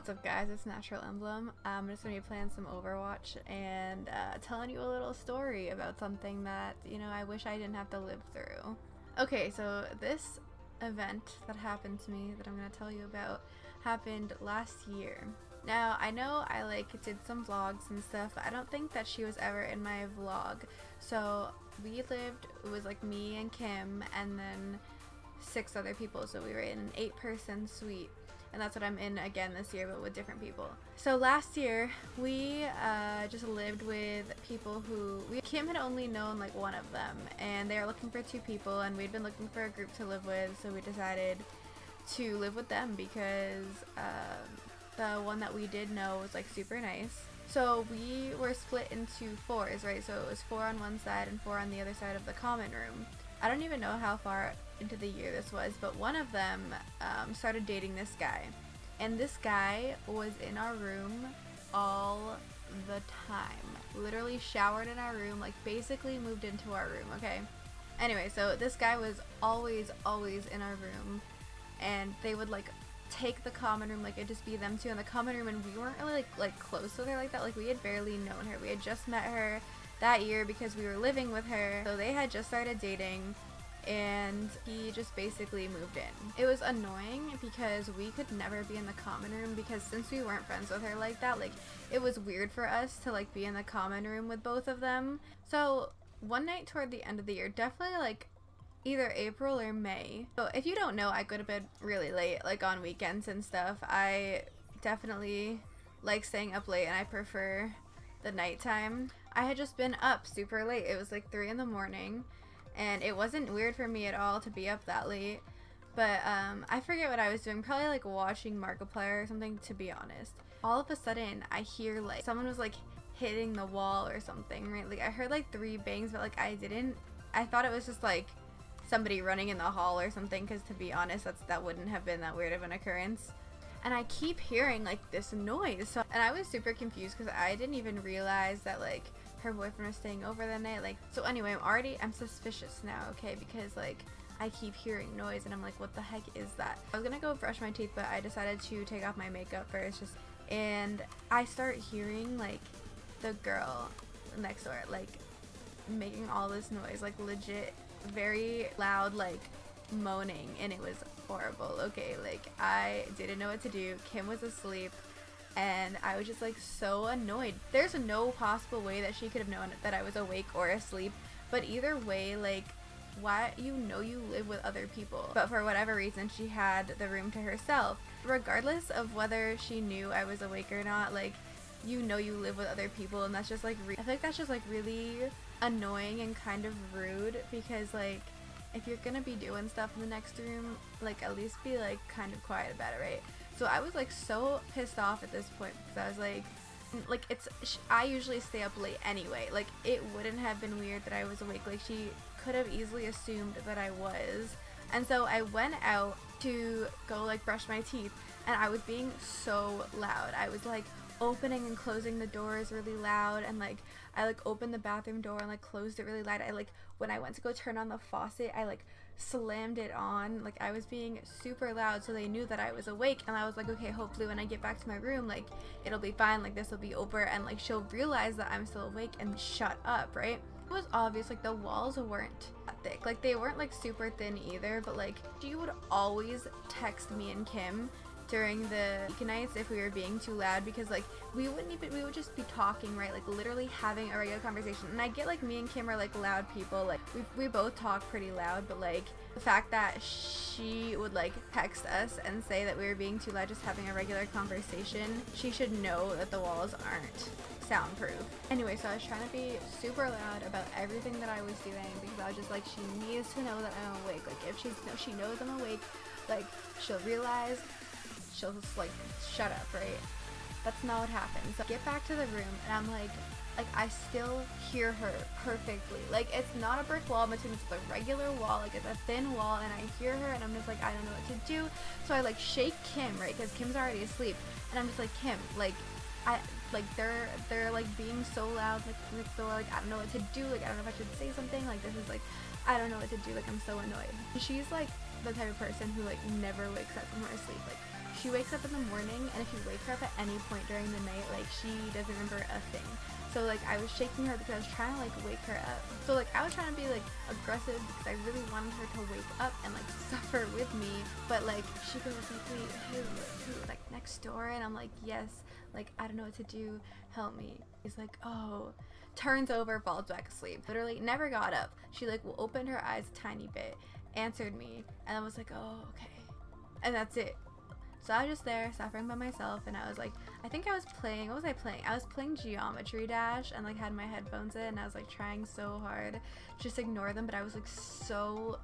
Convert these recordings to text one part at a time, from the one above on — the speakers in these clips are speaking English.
What's up guys, it's Natural Emblem. I'm just going to be playing some Overwatch and telling you a little story about something that, I wish I didn't have to live through. Okay, so this event that happened to me that I'm going to tell you about happened last year. Now, I know I did some vlogs and stuff, but I don't think that she was ever in my vlog. So we lived, it was like me and Kim and then 6 other people, so we were in an 8-person suite. And that's what I'm in again this year, but with different people. So last year, we just lived with people who Kim had only known like one of them, and they were looking for 2 people, and we'd been looking for a group to live with, so we decided to live with them because the one that we did know was like super nice. So we were split into 4s, right? So it was 4 on one side and 4 on the other side of the common room. I don't even know how far into the year this was, but one of them started dating this guy, and this guy was in our room all the time, literally showered in our room, like basically moved into our room. Okay, anyway, so this guy was always in our room, and they would like take the common room, like it'd just be them 2 in the common room, and we weren't really like close with her like that. Like we had barely known her, we had just met her that year because we were living with her, so they had just started dating, and he just basically moved in. It was annoying because we could never be in the common room because since we weren't friends with her like that, like it was weird for us to like be in the common room with both of them. So one night toward the end of the year, definitely like either April or May. So if you don't know, I go to bed really late, like on weekends and stuff. I definitely like staying up late and I prefer the nighttime. I had just been up super late. It was like 3 in the morning, and it wasn't weird for me at all to be up that late, but I forget what I was doing, probably like watching Markiplier or something, to be honest. All of a sudden I hear like someone was like hitting the wall or something, right? Like I heard like 3 bangs, but like I thought it was just like somebody running in the hall or something, because to be honest, that wouldn't have been that weird of an occurrence. And I keep hearing like this noise, and I was super confused because I didn't even realize that like her boyfriend was staying over the night. Like, so anyway, I'm suspicious now, okay, because like I keep hearing noise and I'm like, what the heck is that? I was gonna go brush my teeth, but I decided to take off my makeup first, and I start hearing like the girl next door like making all this noise, like legit very loud, like moaning, and it was horrible. Okay, like I didn't know what to do. Kim was asleep and I was just like so annoyed. There's no possible way that she could have known that I was awake or asleep, but either way, like, why, you live with other people, but for whatever reason she had the room to herself. Regardless of whether she knew I was awake or not, like, you live with other people, and that's just like I think that's just like really annoying and kind of rude, because like if you're gonna be doing stuff in the next room, like at least be like kind of quiet about it, right? So I was like so pissed off at this point because I was like I usually stay up late anyway, like it wouldn't have been weird that I was awake, like she could have easily assumed that I was. And so I went out to go like brush my teeth, and I was being so loud. I was like opening and closing the doors really loud, and like I like opened the bathroom door and like closed it really loud. I like, when I went to go turn on the faucet, I like slammed it on. Like I was being super loud, so they knew that I was awake, and I was like, okay, hopefully when I get back to my room, like it'll be fine, like this will be over, and like she'll realize that I'm still awake and shut up, right? It was obvious, like the walls weren't that thick, like they weren't like super thin either, but like she would always text me and Kim during the weeknights if we were being too loud, because like we would just be talking, right, like literally having a regular conversation. And I get like me and Kim are like loud people, like we both talk pretty loud, but like the fact that she would like text us and say that we were being too loud just having a regular conversation, she should know that the walls aren't soundproof. Anyway, so I was trying to be super loud about everything that I was doing, because I was just like, she needs to know that I'm awake. Like if she knows I'm awake, like she'll realize, she'll just like shut up, right? That's not what happened. So I get back to the room and I'm like I still hear her perfectly. Like it's not a brick wall between, it's a regular wall, like it's a thin wall, and I hear her and I'm just like, I don't know what to do. So I like shake Kim, right, because Kim's already asleep, and I'm just like, Kim, like they're like being so loud, like so like I don't know what to do, like I don't know if I should say something, like this is like I don't know what to do, like I'm so annoyed. She's like the type of person who like never wakes up from her sleep, like She wakes up in the morning, and if you wake her up at any point during the night, like, she doesn't remember a thing. So like I was shaking her because I was trying to like wake her up. So like I was trying to be like aggressive because I really wanted her to wake up and like suffer with me. But like she goes like, wait, who, like next door? And I'm like, yes, like I don't know what to do, help me. He's like, oh, turns over, falls back asleep. Literally never got up. She like opened her eyes a tiny bit, answered me, and I was like, oh, okay. And that's it. So I was just there suffering by myself, and I was like, I think I was playing, what was I playing? I was playing Geometry Dash and like had my headphones in, and I was like trying so hard to just ignore them, but I was like so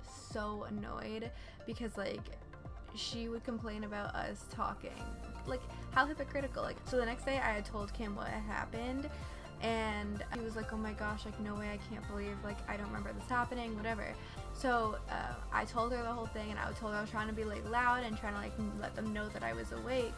annoyed because like she would complain about us talking. Like how hypocritical. Like so the next day I had told Kim what had happened, and he was like, oh my gosh, like no way, I can't believe, like I don't remember this happening, whatever. So I told her the whole thing, and I told her I was trying to be like loud and trying to like let them know that I was awake,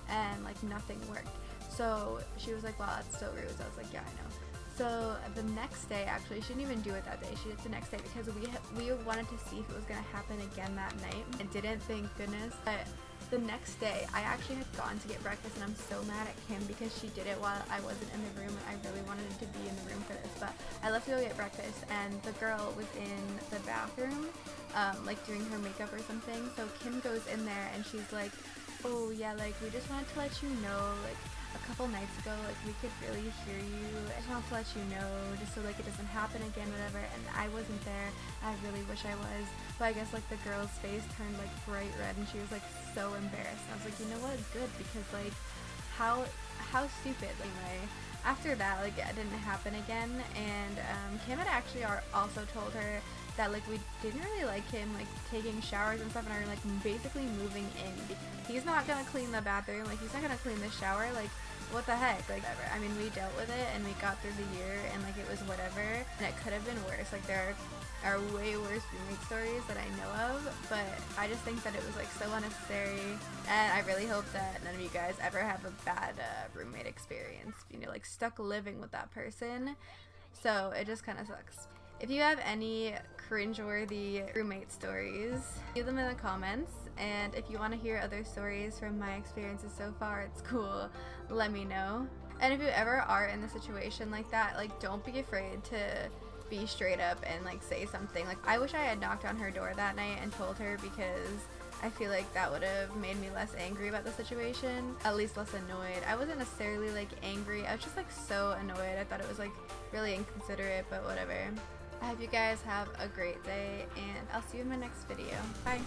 and like nothing worked. So she was like, wow, that's so rude. So I was like, yeah, I know. So the next day, actually, she didn't even do it that day. She did it the next day because we wanted to see if it was gonna happen again that night. It didn't, thank goodness. But the next day, I actually had gone to get breakfast, and I'm so mad at Kim because she did it while I wasn't in the room, and I really wanted to be in the room for this. But I left to go get breakfast, and the girl was in the bathroom, like doing her makeup or something. So Kim goes in there, and she's like, oh yeah, like we just wanted to let you know, like a couple nights ago, like we could really hear you. I just wanted to let you know, just so like it doesn't happen again, whatever. And I wasn't there. I really wish I was. But I guess like the girl's face turned like bright red, and she was like so embarrassed. And I was like, you know what? Good, because like how stupid. Anyway, after that, like it didn't happen again. And Kim had actually also told her that like we didn't really like him like taking showers and stuff, and are like basically moving in. He's not gonna clean the bathroom, like he's not gonna clean the shower, like what the heck, like whatever. I mean, we dealt with it and we got through the year, and like it was whatever, and it could have been worse. Like there are way worse roommate stories that I know of, but I just think that it was like so unnecessary, and I really hope that none of you guys ever have a bad roommate experience, you know, like stuck living with that person. So it just kind of sucks. If you have any cringeworthy roommate stories, leave them in the comments. And if you want to hear other stories from my experiences so far at school, let me know. And if you ever are in a situation like that, like don't be afraid to be straight up and like say something. Like I wish I had knocked on her door that night and told her, because I feel like that would have made me less angry about the situation, at least less annoyed. I wasn't necessarily like angry, I was just like so annoyed. I thought it was like really inconsiderate, but whatever. I hope you guys have a great day, and I'll see you in my next video. Bye!